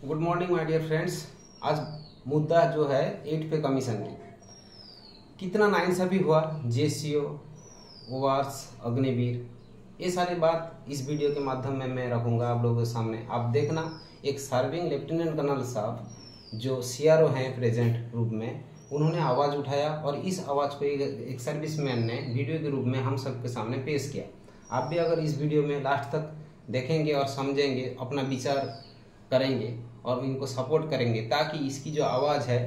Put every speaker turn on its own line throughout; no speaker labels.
Good morning my dear friends. आज मुद्दा जो है 8 पे कमीशन की कितना नाइंसाफी हुआ, जेसीओ, ओवार्स, अग्निवीर, ये सारी बात इस वीडियो के माध्यम में मैं रखूंगा आप लोगों के सामने। आप देखना, एक सर्विंग लेफ्टिनेंट कर्नल साहब जो सीआरओ हैं प्रेजेंट रूप में, उन्होंने आवाज़ उठाया और इस आवाज़ को एक सर्विसमैन ने वीडियो के रूप में हम सबके सामने पेश किया। आप भी अगर इस वीडियो में लास्ट तक देखेंगे और समझेंगे, अपना विचार करेंगे और इनको सपोर्ट करेंगे ताकि इसकी जो आवाज़ है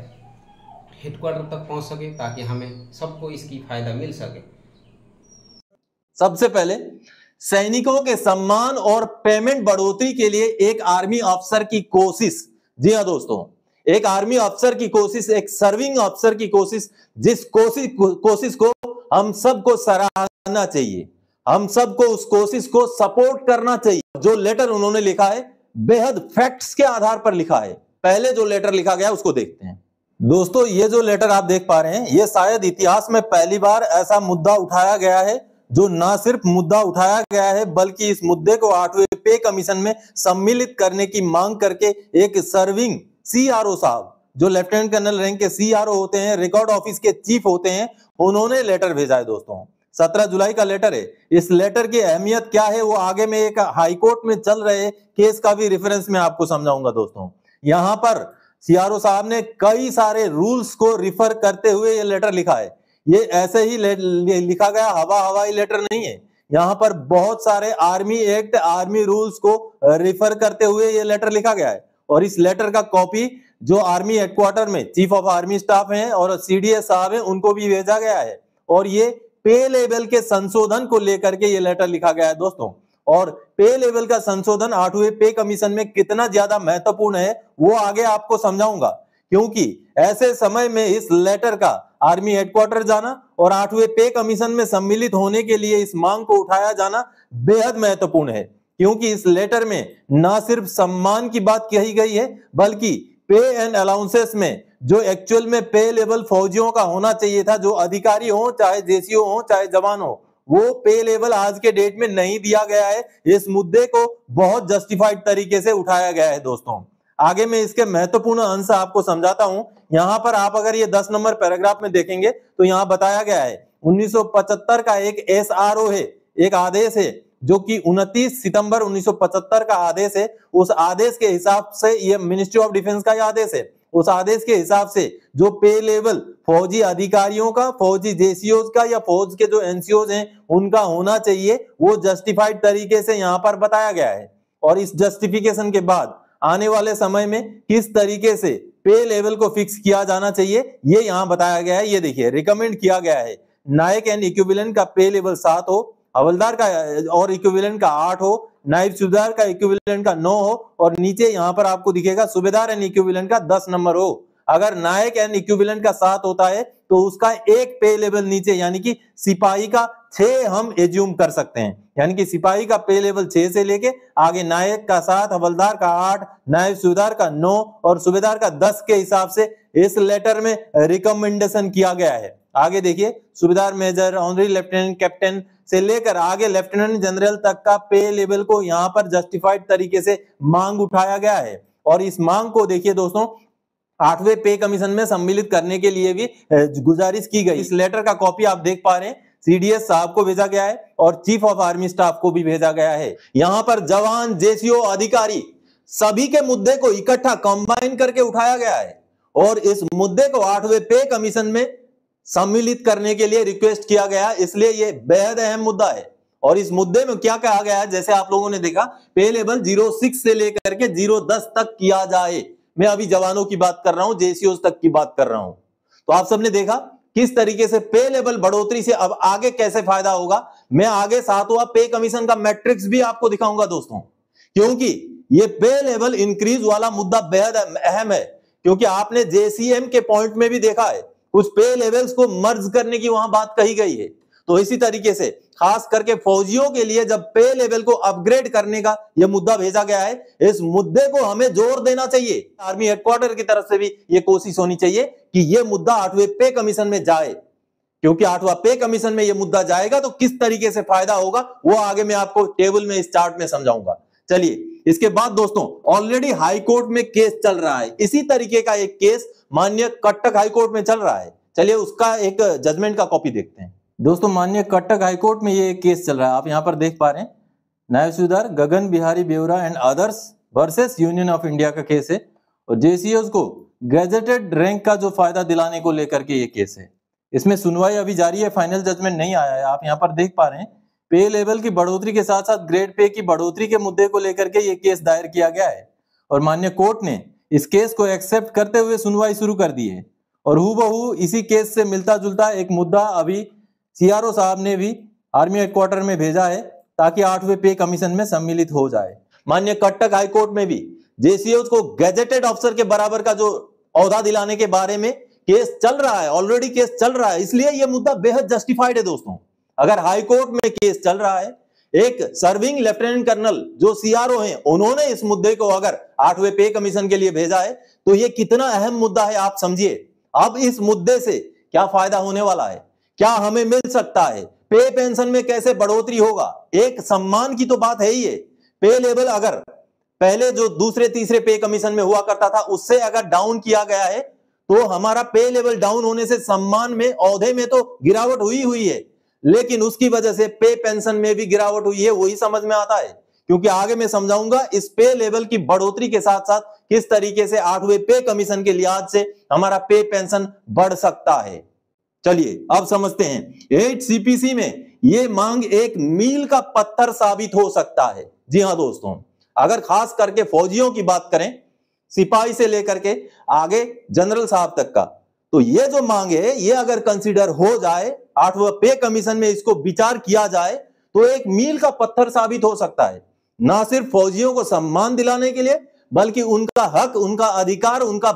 हेडक्वार्टर तक पहुंच सके, ताकि हमें सबको इसकी फायदा मिल सके।
सबसे पहले सैनिकों के सम्मान और पेमेंट बढ़ोतरी के लिए एक आर्मी अफसर की कोशिश, जी हाँ दोस्तों, एक आर्मी अफसर की कोशिश, एक सर्विंग अफसर की कोशिश, जिस कोशिश को हम सबको सराहना चाहिए, हम सबको उस कोशिश को सपोर्ट करना चाहिए। जो लेटर उन्होंने लिखा है बेहद फैक्ट्स के आधार पर लिखा है। पहले जो लेटर लिखा गया उसको देखते हैं। दोस्तों, ये जो लेटर आप देख पा रहे हैं, ये शायद इतिहास में पहली बार ऐसा मुद्दा उठाया गया है जो ना सिर्फ मुद्दा उठाया गया है बल्कि इस मुद्दे को 8वें पे कमीशन में सम्मिलित करने की मांग करके एक सर्विंग सीआरओ साहब, जो लेफ्टिनेंट कर्नल रैंक के सीआरओ होते हैं, रिकॉर्ड ऑफिस के चीफ होते हैं, उन्होंने लेटर भेजा है। दोस्तों 17 जुलाई का लेटर है। इस लेटर की अहमियत क्या है वो आगे में एक हाईकोर्ट में चल रहे केस का भी रेफरेंस में आपको समझाऊंगा। दोस्तों यहां पर सीआरओ साहब ने कई सारे रूल्स को रिफर करते हुए ये लेटर लिखा है। ये ऐसे ही लिखा गया हवाई लेटर नहीं है। यहाँ पर बहुत सारे आर्मी एक्ट, आर्मी रूल्स को रिफर करते हुए ये लेटर लिखा गया है और इस लेटर का कॉपी जो आर्मी हेडक्वार्टर में चीफ ऑफ आर्मी स्टाफ हैं और सीडीएस साहब हैं उनको भी भेजा गया है। और ये पे लेवल के संशोधन को लेकर के ये लेटर लिखा गया है दोस्तों। और पे लेवल का संशोधन 8वें पे कमीशन में कितना ज्यादा महत्वपूर्ण है वो आगे आपको समझाऊंगा, क्योंकि ऐसे समय में इस लेटर का आर्मी हेडक्वार्टर जाना और 8वें पे कमीशन में सम्मिलित होने के लिए इस मांग को उठाया जाना बेहद महत्वपूर्ण है। क्योंकि इस लेटर में ना सिर्फ सम्मान की बात कही गई है बल्कि पे एंड अलाउंसेस में जो एक्चुअल में पे लेवल फौजियों का होना चाहिए था, जो अधिकारी हो, चाहे जेसीओ हो, चाहे जवान हो, वो पे लेवल आज के डेट में नहीं दिया गया है। इस मुद्दे को बहुत जस्टिफाइड तरीके से उठाया गया है। दोस्तों आगे मैं इसके महत्वपूर्ण अंश आपको समझाता हूं। यहां पर आप अगर ये 10 नंबर पैराग्राफ में देखेंगे तो यहां बताया गया है 1975 का एक एसआरओ है, एक आदेश है जो कि 29 सितंबर 1975 का आदेश है। उस आदेश के हिसाब से ये मिनिस्ट्री ऑफ डिफेंस का आदेश है। उस आदेश के हिसाब से जो पे लेवल फौजी अधिकारियों का, फौजी जेसीओज का या फौज के जो एनसीओज हैं उनका होना चाहिए, वो जस्टिफाइड तरीके से यहाँ पर बताया गया है। और इस जस्टिफिकेशन के बाद आने वाले समय में किस तरीके से पे लेवल को फिक्स किया जाना चाहिए ये यहाँ बताया गया है। ये देखिए, रिकमेंड किया गया है नायक एंड इक्विवेलेंट का पे लेवल 7 हो, हवलदार का और इक्विवेलेंट का 8 हो, नायब सूबेदार का इक्विवेलेंट का 9 हो और नीचे यहां पर आपको दिखेगा सूबेदार एंड इक्विवेलेंट का 10 नंबर हो। अगर नायक एंड इक्विवेलेंट का 7 होता है तो उसका एक पे लेवल नीचे, यानी कि सिपाही का 6 हम एज्यूम कर सकते हैं। यानी कि सिपाही का पे लेवल 6 से लेके आगे नायक का 7, हवलदार का 8, नायब सूबेदार का 9 और सूबेदार का 10 के हिसाब से इस लेटर में रिकमेंडेशन किया गया है। आगे देखिए, सूबेदार, मेजर, ऑनरी लेफ्टिनेंट, कैप्टन से लेकर आगे लेफ्टिनेंट जनरल तक का पे लेवल को यहाँ पर जस्टिफाइड तरीके से मांग उठाया गया है। और इस मांग को देखिए दोस्तों 8वें पे कमीशन में सम्मिलित करने के लिए भी गुजारिश की गई। इस लेटर का कॉपी आप देख पा रहे हैं, सीडीएस साहब को भेजा गया है और चीफ ऑफ आर्मी स्टाफ को भी भेजा गया है। यहाँ पर जवान, जेसीओ, अधिकारी सभी के मुद्दे को इकट्ठा कंबाइन करके उठाया गया है और इस मुद्दे को 8वें पे कमीशन में सम्मिलित करने के लिए रिक्वेस्ट किया गया। इसलिए ये बेहद अहम मुद्दा है। और इस मुद्दे में क्या कहा गया है, जैसे आप लोगों ने देखा, पे लेवल 06 से लेकर के 010 तक किया जाए। मैं अभी जवानों की बात कर रहा हूं, जेसीओ तक की बात कर रहा हूं। तो आप सबने देखा किस तरीके से पे लेवल बढ़ोतरी से अब आगे कैसे फायदा होगा। मैं आगे 7वां पे कमीशन का मैट्रिक्स भी आपको दिखाऊंगा दोस्तों, क्योंकि ये पे लेवल इंक्रीज वाला मुद्दा बेहद अहम है। क्योंकि आपने जेसीएम के पॉइंट में भी देखा है, उस पे लेवल्स को मर्ज करने की वहां बात कही गई है। तो इसी तरीके से खास करके फौजियों के लिए जब पे लेवल को अपग्रेड करने का यह मुद्दा भेजा गया है, इस मुद्दे को हमें जोर देना चाहिए। आर्मी हेडक्वार्टर की तरफ से भी यह कोशिश होनी चाहिए कि यह मुद्दा 8वें पे कमीशन में जाए, क्योंकि 8वां पे कमीशन में यह मुद्दा जाएगा तो किस तरीके से फायदा होगा वो आगे मैं आपको टेबल में, इस चार्ट में समझाऊंगा। चलिए, इसके बाद दोस्तों ऑलरेडी हाई कोर्ट में केस चल रहा है, इसी तरीके का एक केस माननीय कटक हाई कोर्ट में चल रहा है। चलिए उसका एक जजमेंट का कॉपी देखते हैं। दोस्तों माननीय कटक हाई कोर्ट में ये केस चल रहा है, आप यहाँ पर देख पा रहे हैं, न्यायाधीश Gagan Bihari Bewra and others versus Union of India का केस है और जेसीओज को गैजेटेड रैंक का जो फायदा दिलाने को लेकर के ये केस है। इसमें सुनवाई अभी जारी है, फाइनल जजमेंट नहीं आया है। आप यहाँ पर देख पा रहे हैं पे लेवल की बढ़ोतरी के साथ साथ ग्रेड पे की बढ़ोतरी के मुद्दे को लेकर के ये केस दायर किया गया है और माननीय कोर्ट ने इस केस को एक्सेप्ट करते हुए सुनवाई शुरू कर दी है और हूबहू इसी केस से मिलता जुलता एक मुद्दा अभी सीआरओ साहब ने भी आर्मी हेडक्वार्टर में भेजा है ताकि 8वें पे कमीशन में सम्मिलित हो जाए। माननीय कटक हाई कोर्ट में भी जेसीओज को गैजेटेड ऑफिसर के बराबर का जो औहदा दिलाने के बारे में केस चल रहा है, ऑलरेडी केस चल रहा है, इसलिए यह मुद्दा बेहद जस्टिफाइड है दोस्तों। अगर हाई कोर्ट में केस चल रहा है, एक सर्विंग लेफ्टिनेंट कर्नल जो सीआरओ हैं उन्होंने इस मुद्दे को अगर 8वें पे कमीशन के लिए भेजा है तो यह कितना अहम मुद्दा है आप समझिए। अब इस मुद्दे से क्या फायदा होने वाला है, क्या हमें मिल सकता है, पे पेंशन में कैसे बढ़ोतरी होगा, एक सम्मान की तो बात है ही है। पे लेवल अगर पहले जो दूसरे तीसरे पे कमीशन में हुआ करता था उससे अगर डाउन किया गया है तो हमारा पे लेवल डाउन होने से सम्मान में, औहदे में तो गिरावट हुई है, लेकिन उसकी वजह से पे पेंशन में भी गिरावट हुई है, वही समझ में आता है। क्योंकि आगे मैं समझाऊंगा इस पे लेवल की बढ़ोतरी के साथ साथ किस तरीके से 8वें पे कमीशन के लिहाज से हमारा पे पेंशन बढ़ सकता है। चलिए अब समझते हैं 8 सीपीसी में ये मांग एक मील का पत्थर साबित हो सकता है। जी हां दोस्तों, अगर खास करके फौजियों की बात करें, सिपाही से लेकर के आगे जनरल साहब तक का, तो ये जो मांग है ये अगर कंसीडर हो जाए, 8वें पे कमीशन में इसको विचार किया जाए तो एक मील का पत्थर साबित हो सकता है, ना सिर्फ फौजियों को सम्मान दिलाने के लिए बल्कि उनका हक, उनका अधिकार, उनका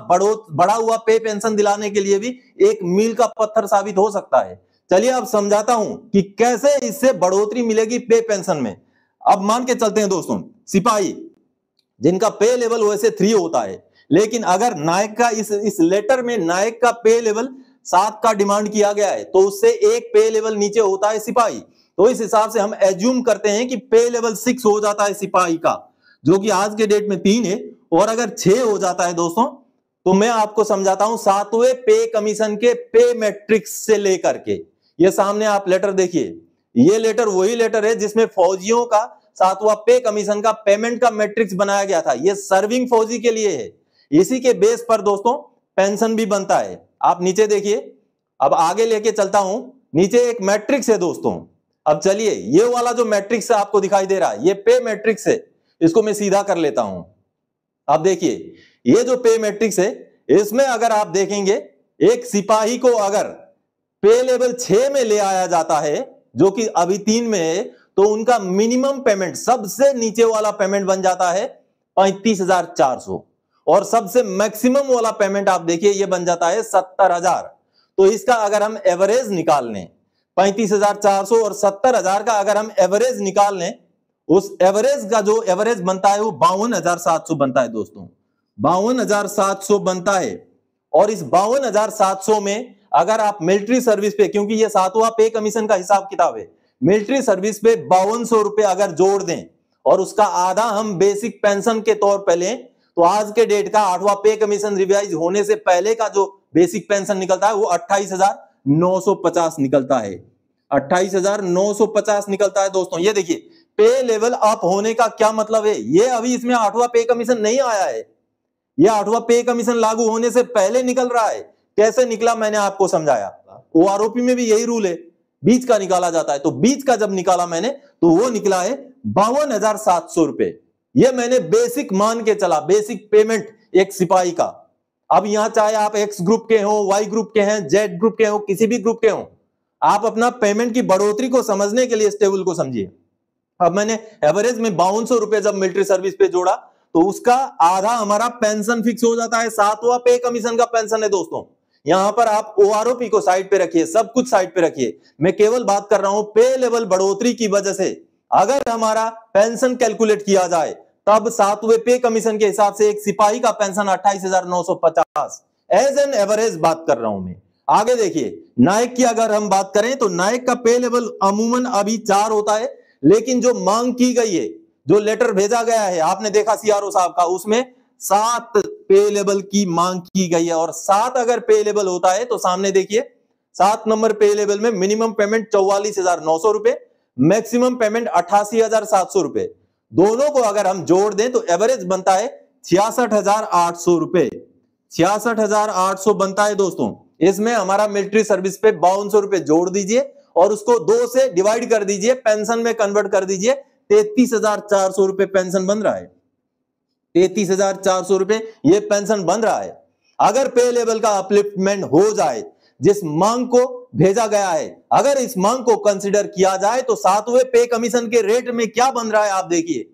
बढ़ा हुआ पे पेंशन दिलाने के लिए भी एक मील का पत्थर साबित हो सकता है। चलिए अब समझाता हूं कि कैसे इससे बढ़ोतरी मिलेगी पे पेंशन में। अब मान के चलते हैं दोस्तों, सिपाही जिनका पे लेवल वैसे 3 होता है, लेकिन अगर नायक का इस लेटर में नायक का पे लेवल 7 का डिमांड किया गया है तो उससे एक पे लेवल नीचे होता है सिपाही। तो इस हिसाब से हम एज्यूम करते हैं कि पे लेवल 6 हो जाता है सिपाही का, जो कि आज के डेट में 3 है। और अगर 6 हो जाता है दोस्तों तो मैं आपको समझाता हूं 7वें पे कमीशन के पे मैट्रिक्स से लेकर के, ये सामने आप लेटर देखिए, ये लेटर वही लेटर है जिसमें फौजियों का 7वां पे कमीशन का पेमेंट का मैट्रिक्स बनाया गया था। ये सर्विंग फौजी के लिए है, इसी के बेस पर दोस्तों पेंशन भी बनता है। आप नीचे देखिए, अब आगे लेके चलता हूं, नीचे एक मैट्रिक्स है दोस्तों। अब चलिए ये वाला जो मैट्रिक्स आपको दिखाई दे रहा है ये पे मैट्रिक्स है, इसको मैं सीधा कर लेता हूं। आप देखिए ये जो पे मैट्रिक्स है इसमें अगर आप देखेंगे एक सिपाही को अगर पे लेवल 6 में ले आया जाता है जो कि अभी 3 में है, तो उनका मिनिमम पेमेंट, सबसे नीचे वाला पेमेंट बन जाता है 35,400 और सबसे मैक्सिमम वाला पेमेंट आप देखिए ये बन जाता है 70,000। तो इसका अगर हम एवरेज निकाल लें, 35,400 और 70,000 का अगर हम एवरेज निकाल लें, उस एवरेज का जो एवरेज बनता है वो 52,700 बनता है दोस्तों, 52,700 बनता है। और इस 52,700 में अगर आप मिलिट्री सर्विस पे, क्योंकि ये 7वां पे कमीशन का हिसाब किताब है, मिलिट्री सर्विस पे 5200 रुपए अगर जोड़ दें और उसका आधा हम बेसिक पेंशन के तौर पे लें, तो आज के डेट का 8वां पे कमीशन रिवाइज होने से पहले का जो बेसिक पेंशन निकलता है वो 28,950 निकलता है, 28,950 निकलता है दोस्तों। ये देखिए पे लेवल अप होने का क्या मतलब है, ये अभी इसमें 8वां पे कमीशन नहीं आया है, ये 8वां पे कमीशन लागू होने से पहले निकल रहा है। कैसे निकला मैंने आपको समझाया, ओआरओपी में भी यही रूल है, बीच का निकाला जाता है। तो बीच का जब निकाला मैंने तो वो निकला है 52,700 रुपए। ये मैंने बेसिक मान के चला, बेसिक पेमेंट एक सिपाही का। अब यहां चाहे आप एक्स ग्रुप के हो, वाई ग्रुप के हैं, जेड ग्रुप के हो, किसी भी ग्रुप के हो, आप अपना पेमेंट की बढ़ोतरी को समझने के लिए इस टेबल को समझिए। अब मैंने एवरेज में 5200 रुपए जब मिलिट्री सर्विस पे जोड़ा तो उसका आधा हमारा पेंशन फिक्स हो जाता है, 7वां पे कमीशन का पेंशन है दोस्तों। यहां पर आप ओआरओपी को साइड पे रखिए, सब कुछ साइड पे रखिए, मैं केवल बात कर रहा हूं पे लेवल बढ़ोतरी की वजह से अगर हमारा पेंशन कैलकुलेट किया जाए तब 7वें पे कमीशन के हिसाब से एक सिपाही का पेंशन 28,950 एज एन एवरेज बात कर रहा हूं मैं। आगे देखिए नायक की अगर हम बात करें तो नायक का पे लेवल अमूमन अभी 4 होता है, लेकिन जो मांग की गई है, जो लेटर भेजा गया है, आपने देखा सीआरओ साहब का, उसमें 7 पे लेवल की मांग की गई है। और 7 अगर पे लेवल होता है तो सामने देखिए 7 नंबर पे लेवल में मिनिमम पेमेंट 44,900 रुपए, मैक्सिमम पेमेंट 88,700 रुपए। दोनों को अगर हम जोड़ दें तो एवरेज बनता है 66,800 रुपए। 66,800 बनता है दोस्तों। इसमें हमारा मिलिट्री सर्विस पे 5200 रुपए जोड़ दीजिए और उसको 2 से डिवाइड कर दीजिए, पेंशन में कन्वर्ट कर दीजिए, 33,400 रुपए पेंशन बन रहा है। 33,400 रुपए ये पेंशन बन रहा है। अगर पे लेवल का अपलिफ्टमेंट हो जाए, जिस मांग को भेजा गया है, अगर इस मांग को कंसीडर किया जाए तो 7वें पे कमीशन के रेट में क्या बन रहा है आप देखिए,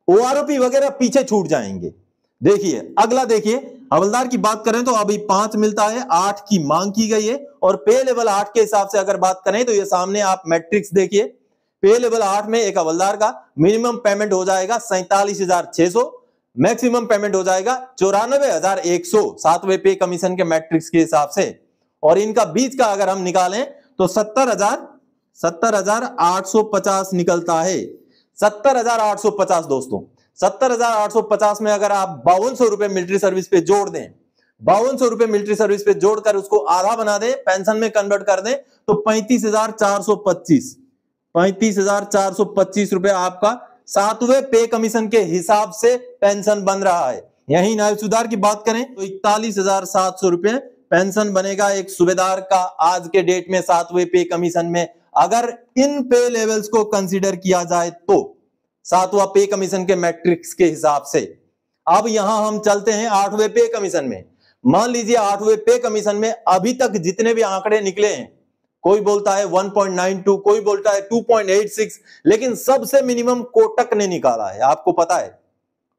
ओआरओपी वगैरह पीछे छूट जाएंगे। देखिए अगला देखिए, हवलदार की बात करें तो अभी 5 मिलता है, 8 की मांग की गई है और पे लेवल 8 के हिसाब से अगर बात करें तो ये सामने आप मैट्रिक्स देखिए। पे लेवल 8 में एक हवलदार का मिनिमम पेमेंट हो जाएगा 47,600, मैक्सिमम पेमेंट हो जाएगा 94,100 7वें पे कमीशन के मैट्रिक्स के हिसाब से। और इनका बीच का अगर हम निकालें तो 70,850 निकलता है। 70,850 दोस्तों, 70,850 में अगर आप 5200 रुपए मिलिट्री सर्विस पे जोड़ दें, 5200 रुपए मिलिट्री सर्विस पे जोड़कर उसको आधा बना दें, पेंशन में कन्वर्ट कर दें तो 35,425 रुपए आपका 7वें पे कमीशन के हिसाब से पेंशन बन रहा है। यही नायब सुधार की बात करें तो 41,700 रुपए पेंशन बनेगा एक सूबेदार का आज के डेट में 7वें पे कमीशन में, अगर इन पे लेवल्स को कंसीडर किया जाए तो 7वां पे कमीशन के मैट्रिक्स के हिसाब से। अब यहां हम चलते हैं 8वें पे कमीशन में। मान लीजिए 8वें पे कमीशन में अभी तक जितने भी आंकड़े निकले हैं, कोई बोलता है 1.92, कोई बोलता है 2.86, लेकिन सबसे मिनिमम कोटक ने निकाला है। आपको पता है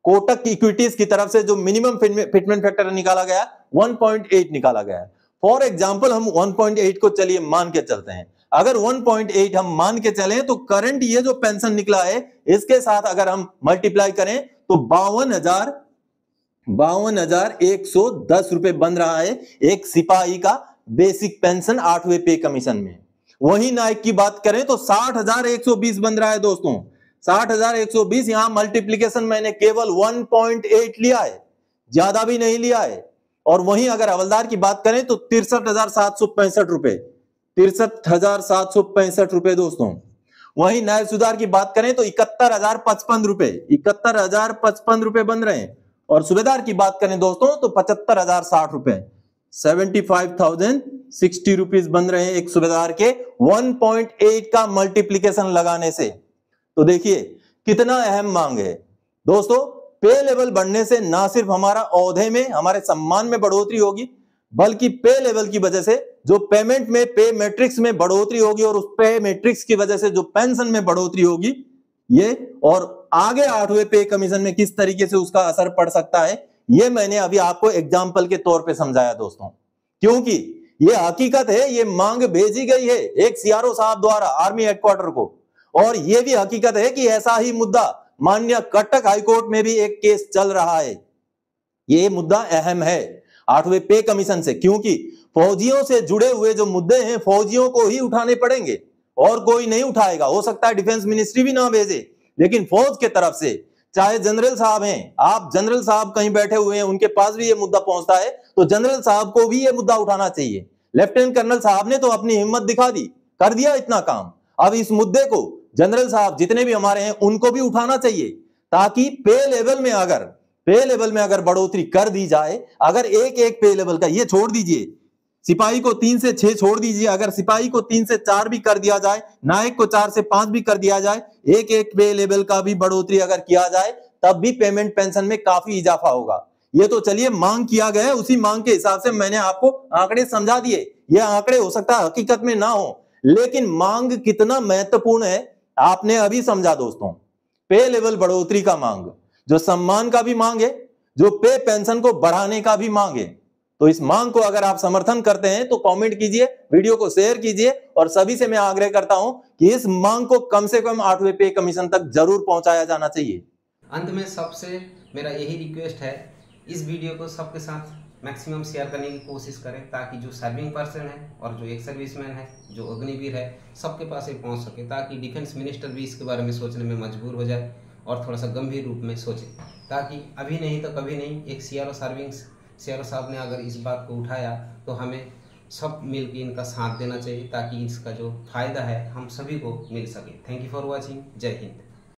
कोटक इक्विटीज की तरफ से जो मिनिमम फिटमेंट फैक्टर निकाला गया 1.8 निकाला गया है। फॉर एग्जांपल हम 1.8 को चलिए मान के चलते हैं। अगर 1.8 हम मान के चलें तो करंट ये जो पेंशन निकला है इसके साथ अगर हम मल्टीप्लाई करें तो 52,110 रुपए बन रहा है एक सिपाही का बेसिक पेंशन 8वें पे कमीशन में। वहीं नायक की बात करें तो 60,120 बन रहा है दोस्तों। 60,120 यहां मल्टीप्लीकेशन मैंने केवल 1.8 लिया है, ज्यादा भी नहीं लिया है। और वहीं अगर हवलदार की बात करें तो 63,765 रुपए, 63,765 रुपए दोस्तों। वहीं नायब सुधार की बात करें तो 71,055 रुपए, 71,055 रुपए बन रहे हैं। और सूबेदार की बात करें दोस्तों तो 75,060 रुपए, 75,060 रुपीज बन रहे हैं एक सूबेदार के 1.8 का मल्टीप्लीकेशन लगाने से। तो देखिए कितना अहम मांग है दोस्तों। पे लेवल बढ़ने से ना सिर्फ हमारा औहदे में, हमारे सम्मान में बढ़ोतरी होगी, बल्कि पे लेवल की वजह से जो पेमेंट में पे मैट्रिक्स में बढ़ोतरी होगी और उस पे मैट्रिक्स की वजह से जो पेंशन में बढ़ोतरी होगी ये, और आगे 8वें पे कमीशन में किस तरीके से उसका असर पड़ सकता है ये मैंने अभी आपको एग्जाम्पल के तौर पे समझाया दोस्तों। क्योंकि ये हकीकत है, ये मांग भेजी गई है एक सीआरओ साहब द्वारा आर्मी हेडक्वार्टर को, और ये भी हकीकत है कि ऐसा ही मुद्दा माननीय कटक हाईकोर्ट में भी एक केस चल रहा है। ये मुद्दा अहम है 8वें पे कमीशन से, क्योंकि फौजियों से जुड़े हुए जो मुद्दे हैं फौजियों को ही उठाने पड़ेंगे और कोई नहीं उठाएगा। हो सकता है डिफेंस मिनिस्ट्री भी ना भेजे, लेकिन फौज के तरफ से चाहे जनरल साहब हैं, आप जनरल साहब कहीं बैठे हुए हैं उनके पास भी ये मुद्दा पहुंचता है तो जनरल साहब को भी ये मुद्दा उठाना चाहिए। लेफ्टिनेंट कर्नल साहब ने तो अपनी हिम्मत दिखा दी, कर दिया इतना काम। अब इस मुद्दे को जनरल साहब जितने भी हमारे हैं उनको भी उठाना चाहिए, ताकि पे लेवल में अगर बढ़ोतरी कर दी जाए, अगर एक पे लेवल का, ये छोड़ दीजिए सिपाही को 3 से 6 छोड़ दीजिए, अगर सिपाही को 3 से 4 भी कर दिया जाए, नायक को 4 से 5 भी कर दिया जाए, एक पे लेवल का भी बढ़ोतरी अगर किया जाए तब भी पेमेंट पेंशन में काफी इजाफा होगा। ये तो चलिए मांग किया गया है, उसी मांग के हिसाब से मैंने आपको आंकड़े समझा दिए। ये आंकड़े हो सकता है हकीकत में ना हो, लेकिन मांग कितना महत्वपूर्ण है आपने अभी समझा दोस्तों। पे लेवल बढ़ोतरी का मांग, जो सम्मान का भी मांग है, जो पे पेंशन को बढ़ाने का भी मांग है। तो इस मांग को अगर आप समर्थन करते हैं तो कमेंट कीजिए, वीडियो को शेयर कीजिए, और सभी से मैं आग्रह करता हूं कि इस मांग को कम से कम 8वें पे कमीशन तक जरूर पहुंचाया जाना चाहिए।
अंत में सबसे मेरा यही रिक्वेस्ट है, इस वीडियो को सबके साथ मैक्सिमम शेयर करने की कोशिश करें, ताकि जो सर्विंग पर्सन है और जो एक सर्विसमैन है, जो अग्निवीर है, सबके पास ये पहुंच सके, ताकि डिफेंस मिनिस्टर भी इसके बारे में सोचने में मजबूर हो जाए और थोड़ा सा गंभीर रूप में सोचें, ताकि अभी नहीं तो कभी नहीं एक सीआरओ साहब ने अगर इस बात को उठाया तो हमें सब मिलकर इनका साथ देना चाहिए, ताकि इसका जो फायदा है हम सभी को मिल सके। Thank you for watching. जय हिंद।